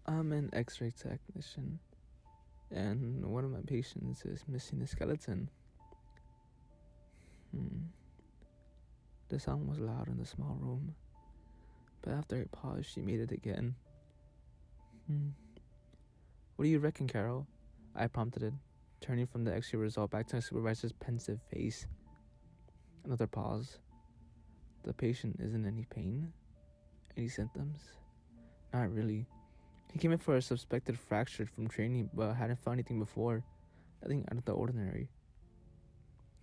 I'm an X-ray technician, and one of my patients is missing a skeleton. The sound was loud in the small room, but after I paused, she made it again. What do you reckon, Carol? I prompted it, turning from the X-ray result back to my supervisor's pensive face. Another pause. The patient isn't in any pain? Any symptoms? Not really. He came in for a suspected fracture from training, but hadn't found anything before. Nothing out of the ordinary.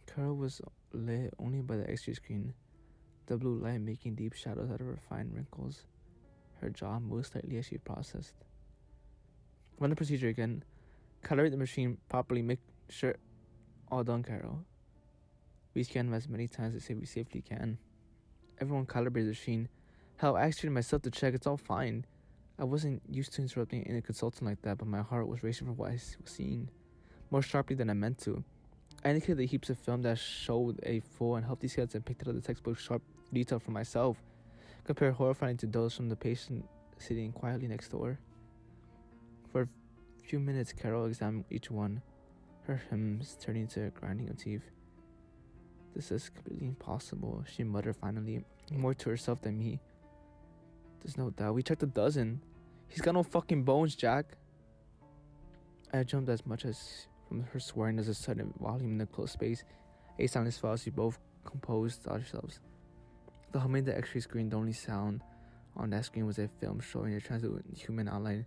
Carol was lit only by the X-ray screen, the blue light making deep shadows out of her fine wrinkles. Her jaw moved slightly as she processed. Run the procedure again. Calibrate the machine properly. Make sure all done, Carol. We scanned them as many times as we safely can. Everyone calibrated the machine. Hell, I actually myself to check. It's all fine. I wasn't used to interrupting any consultant like that, but my heart was racing for what I was seeing, more sharply than I meant to. I indicated the heaps of film that showed a full and healthy skeleton and picked out the textbook sharp detail for myself, compared horrifying to those from the patient sitting quietly next door. For a few minutes, Carol examined each one, her hymns turning to a grinding of teeth. This is completely impossible, she muttered finally, more to herself than me. There's no doubt. We checked a dozen. He's got no fucking bones, Jack. I jumped as much as from her swearing as a sudden volume in the closed space. A silence fell as we both composed ourselves. The humming of the X-ray screen, the only sound on that screen was a film showing a translucent human outline.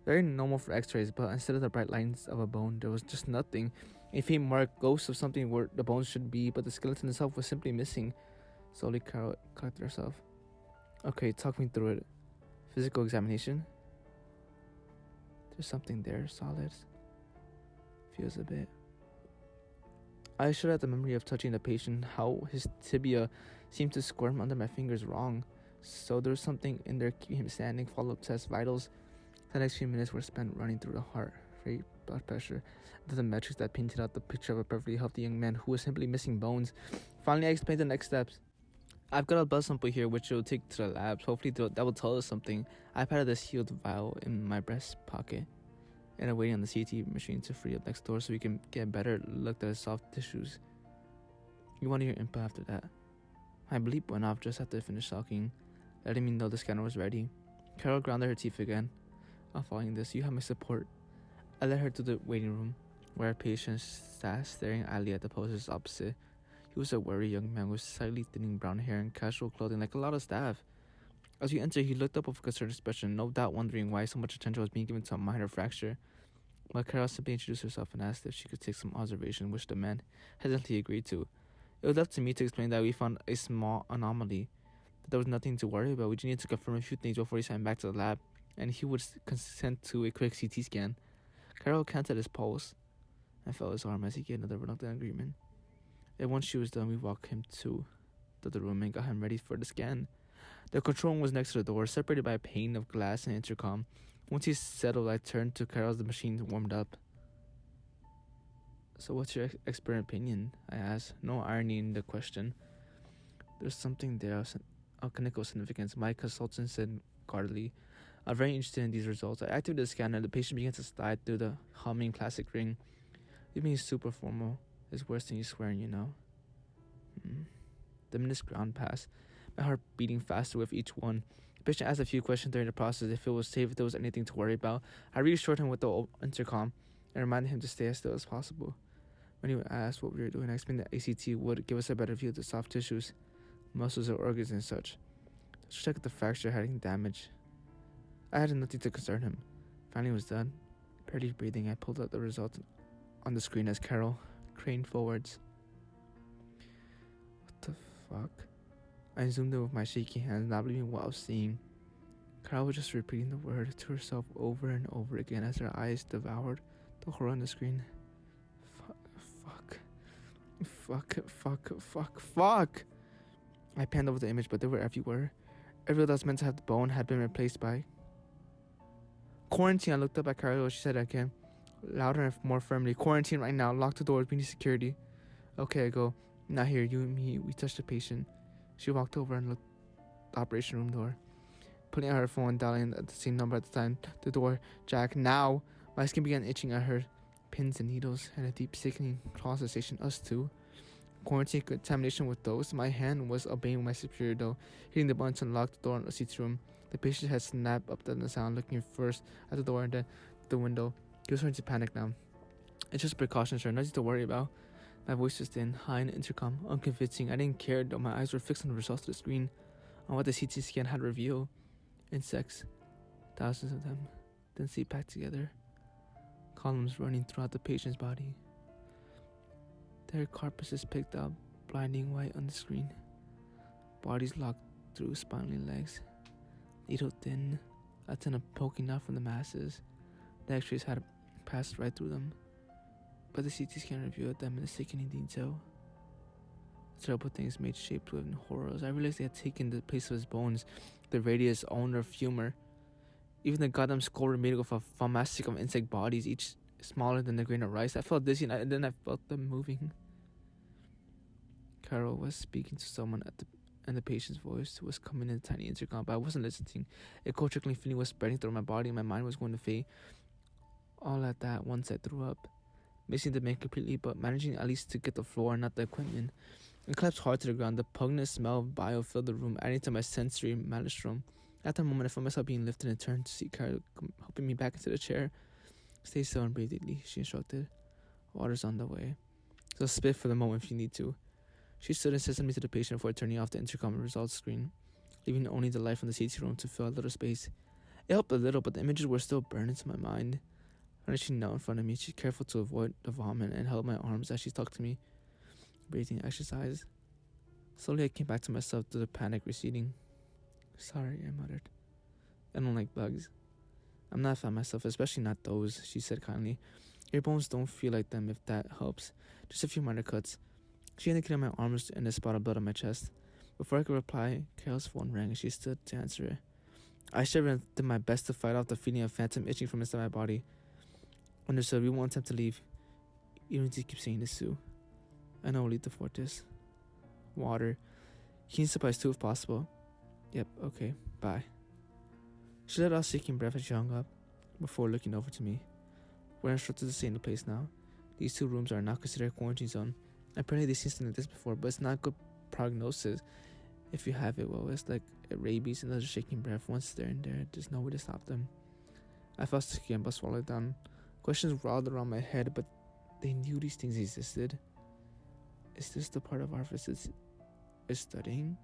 Very normal for X-rays, but instead of the bright lines of a bone, there was just nothing. A faint mark, ghost of something where the bones should be, but the skeleton itself was simply missing. Slowly, Carol collected herself. Okay, talk me through it. Physical examination? There's something there, solid. Feels a bit. I should have the memory of touching the patient, how his tibia seemed to squirm under my fingers wrong. So there was something in there keeping him standing. Follow-up tests, vitals. The next few minutes were spent running through the heart rate, blood pressure, the metrics that painted out the picture of a perfectly healthy young man who was simply missing bones. Finally, I explained the next steps. I've got a blood sample here which we'll take to the labs. Hopefully that will tell us something. I patted the sealed vial in my breast pocket and I'm waiting on the CT machine to free up next door so we can get a better look at his soft tissues. You want to hear input after that? My bleep went off just after I finished talking, letting me know the scanner was ready. Carol grounded her teeth again. Following this, you have my support. I led her to the waiting room, where a patient sat staring idly at the posters opposite. He was a wary young man with slightly thinning brown hair and casual clothing like a lot of staff. As we entered, he looked up with a concerned expression, no doubt wondering why so much attention was being given to a minor fracture. But Carol simply introduced herself and asked if she could take some observation, which the man hesitantly agreed to. It was left to me to explain that we found a small anomaly, that there was nothing to worry about. We just needed to confirm a few things before he sent back to the lab, and he would consent to a quick CT scan. Carol counted his pulse and felt his arm as he gave another reluctant agreement. And once she was done, we walked him to the room and got him ready for the scan. The control room was next to the door, separated by a pane of glass and intercom. Once he settled, I turned to Carol as the machine warmed up. So what's your expert opinion? I asked, no irony in the question. There's something there of clinical significance, my consultant said guardedly. I'm very interested in these results. I activated the scanner. The patient began to slide through the humming plastic ring. You mean super formal? It's worse than you swearing, you know. The minutes ground past, my heart beating faster with each one. The patient asked a few questions during the process if it was safe, if there was anything to worry about. I reassured him with the intercom and reminded him to stay as still as possible. When he asked what we were doing, I explained that ACT would give us a better view of the soft tissues, muscles, or organs and such. To check if the fracture had any damage. I had nothing to concern him. Finally it was done. Barely breathing, I pulled out the results on the screen as Carol craned forwards. What the fuck? I zoomed in with my shaky hands, not believing what I was seeing. Carol was just repeating the word to herself over and over again as her eyes devoured the horror on the screen. Fuck. I panned over the image, but they were everywhere. Everywhere that was meant to have the bone had been replaced by quarantine. I looked up at Carol. She said again, louder and more firmly, quarantine right now, lock the doors, we need security. Okay, I go. Not here, you and me. We touched the patient. She walked over and looked at the operation room door. pulling out her phone and dialing at the same number at the time. The door. Jack, now. My skin began itching at her. Pins and needles and a deep sickening crawl sensation. Us too. Quarantine contamination with those. My hand was obeying my superior though, hitting the button to unlock the door in the CT room. The patient had snapped up the sound, looking first at the door and then the window. He was starting to panic now. It's just a precaution, sir. Nothing to worry about. My voice was thin, high in the intercom, unconvincing. I didn't care though. My eyes were fixed on the results of the screen, on what the CT scan had revealed. Insects, thousands of them, densely packed together. Columns running throughout the patient's body. Their carcasses picked up, blinding white on the screen. Bodies locked through spindly legs. Needle thin, a ton of poking out from the masses. The x-rays had passed right through them, but the CT scan revealed them in a sickening detail. Terrible things made shaped with horrors. I realized they had taken the place of his bones, the radius owner of humor. Even the goddamn skull were made of a pharmaceutical of insect bodies, each smaller than a grain of rice. I felt dizzy, and then I felt them moving. Carol was speaking to someone and the patient's voice was coming in a tiny intercom, but I wasn't listening. A cold trickling feeling was spreading through my body, and my mind was going to fade. All at that once I threw up, missing the man completely, but managing at least to get the floor and not the equipment. I collapsed hard to the ground. The pungent smell of bile filled the room, adding to my sensory maelstrom. At that moment, I found myself being lifted and turned to see Carol helping me back into the chair. Stay still and breathe deeply, she instructed. Water's on the way, so spit for the moment if you need to. She stood and said something to the patient before turning off the intercom results screen, leaving only the light from the CT room to fill a little space. It helped a little, but the images were still burned into my mind. When she knelt in front of me, she was careful to avoid the vomit and held my arms as she talked to me, breathing exercise. Slowly I came back to myself, to the panic receding. Sorry, I muttered. I don't like bugs. I'm not a fan myself, especially not those, she said kindly. Your bones don't feel like them, if that helps. Just a few minor cuts. She indicated my arms and a spot of blood on my chest. Before I could reply, Carol's phone rang and she stood to answer it. I shivered and did my best to fight off the feeling of phantom itching from inside my body. Understood, we won't attempt to leave. You don't need to keep saying this, Sue. I know we'll leave the fortress. Water. Keen supplies too, if possible. Yep, okay, bye. She let out a shaking breath as she hung up, before looking over to me. We're instructed to stay in the place now. These 2 rooms are now considered a quarantine zone. Apparently they've seen something like this before, but it's not good prognosis. If you have it, well, it's like a rabies, another shaking breath. Once they're in there, there's no way to stop them. I felt sick again, but swallowed down. Questions rolled around my head, but they knew these things existed. Is this the part of our visit is studying?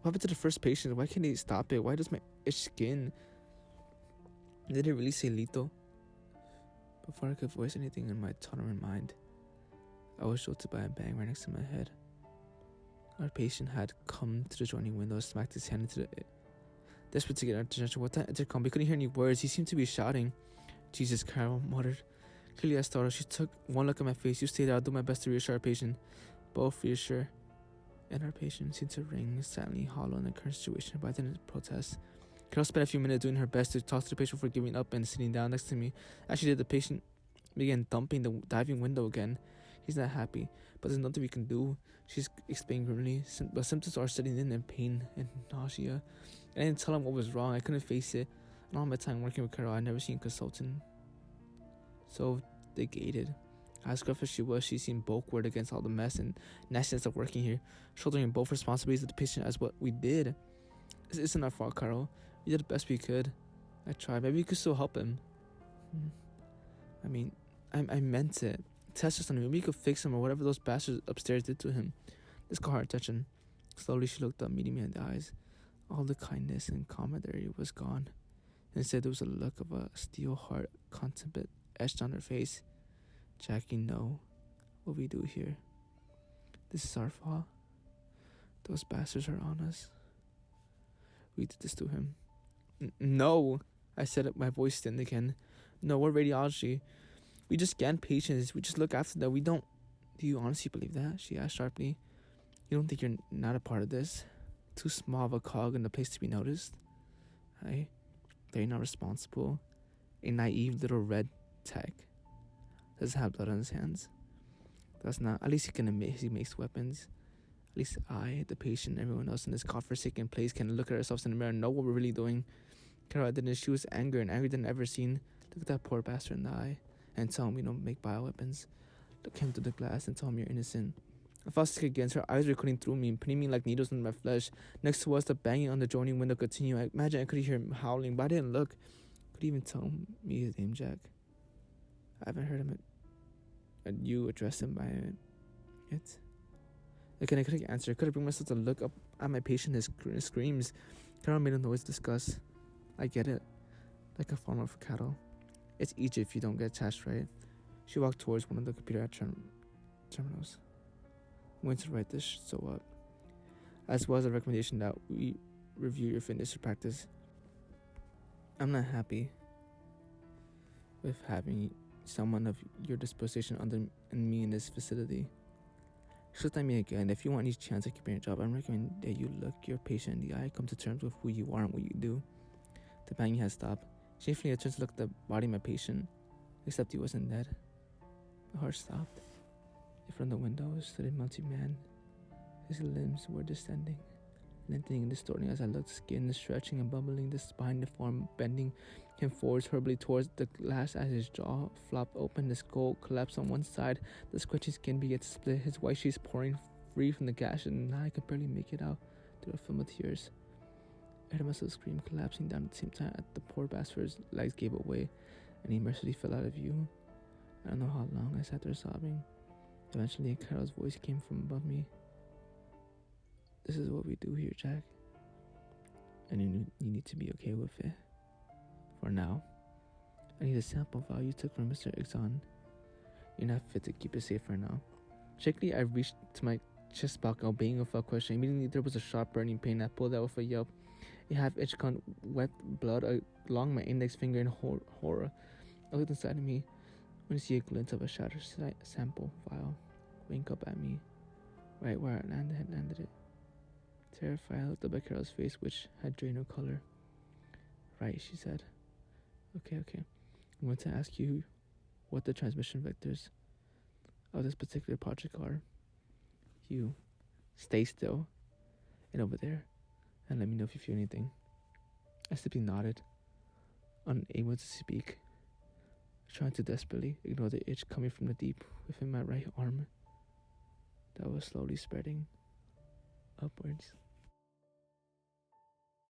What happened to the first patient? Why can't they stop it? Why does my itch skin? Did it really say lethal? Before I could voice anything in my tolerant mind, I was jolted by a bang right next to my head. Our patient had come to the adjoining window and smacked his hand into it. Desperate to get our attention, what that intercom? We couldn't hear any words. He seemed to be shouting. Jesus, Carol muttered. Clearly I startled. She took one look at my face. You stay there. I'll do my best to reassure our patient. Both reassure and our patient seemed to ring silently hollow in the current situation, but I didn't protest. Carol spent a few minutes doing her best to talk to the patient before giving up and sitting down next to me. As she did, the patient began thumping the diving window again. He's not happy, but there's nothing we can do, she's explained grimly. But symptoms are setting in and pain and nausea. I didn't tell him what was wrong. I couldn't face it. In all my time working with Carol, I'd never seen a consultant so negated. As gruff as she was, she seemed bulwark against all the mess and nastiness of working here, shouldering both responsibilities of the patient as what we did. This isn't our fault, Carol. We did the best we could. I tried. Maybe we could still help him. I mean, I meant it. Test or something. Maybe we could fix him or whatever those bastards upstairs did to him. This caught her attention. Slowly she looked up, meeting me in the eyes. All the kindness and camaraderie was gone. Instead, there was a look of a steel heart contemplate etched on her face. Jack, you know what we do here. This is our fault. Those bastards are on us. We did this to him. No, I said it, my voice thinned again. No, we're radiology. We just scan patients. We just look after them. We don't... Do you honestly believe that? She asked sharply. You don't think you're not a part of this? Too small of a cog in the place to be noticed? Hey, they're not responsible. A naive little red tech doesn't have blood on his hands. That's not... At least he can admit he makes weapons. At least I, the patient, everyone else in this godforsaken place can look at ourselves in the mirror and know what we're really doing. Carol didn't. She was angry than ever seen. Look at that poor bastard in the eye and tell him we don't make bioweapons. Look him through the glass and tell him you're innocent. I felt sick against her eyes were cutting through me and putting me like needles into my flesh. Next to us, the banging on the joining window continued. I imagine I could hear him howling, but I didn't look. Could even tell me his name, Jack. I haven't heard him you address him by it. Again, I couldn't answer. I couldn't bring myself to look up at my patient. His screams. Carol made a noise of disgust. I get it. Like a farmer for cattle. It's easy if you don't get attached, right? She walked towards one of the computer terminals. I'm going to write this so up, as well as a recommendation that we review your fitness or practice. I'm not happy with having someone of your disposition under me in this facility. She looked at me again. If you want any chance of keeping your job, I recommend that you look your patient in the eye, come to terms with who you are and what you do. The banging had stopped. Shamefully, I turned to look at the body of my patient, except he wasn't dead. My heart stopped. In front of the window stood a multi man. His limbs were distending, lengthening and distorting as I looked, skin stretching and bubbling, the spine deformed, bending him forwards horribly towards the glass as his jaw flopped open, the skull collapsed on one side, the squishy skin began to split, his white sheets pouring free from the gash, and now I could barely make it out through a film of tears. I heard myself scream, collapsing down at the same time as the poor bastard's legs gave away, and he mercifully fell out of view. I don't know how long I sat there sobbing. Eventually, Carol's voice came from above me. This is what we do here, Jack. And you need to be okay with it. For now. I need a sample file you took from Mr. Ixon. You're not fit to keep it safe for now. Shakily, I reached to my chest pocket, obeying without question. Immediately, there was a sharp burning pain. I pulled out with a yelp. A half-inch wet blood along my index finger in horror. I looked inside of me when I see a glint of a shattered sample file wink up at me, right where I landed it. Terrified, I looked up at Carol's face, which had drained of color. Right, she said. Okay. I'm going to ask you what the transmission vectors of this particular project are. You stay still and over there, and let me know if you feel anything. I simply nodded, unable to speak, trying to desperately ignore the itch coming from the deep within my right arm that was slowly spreading upwards.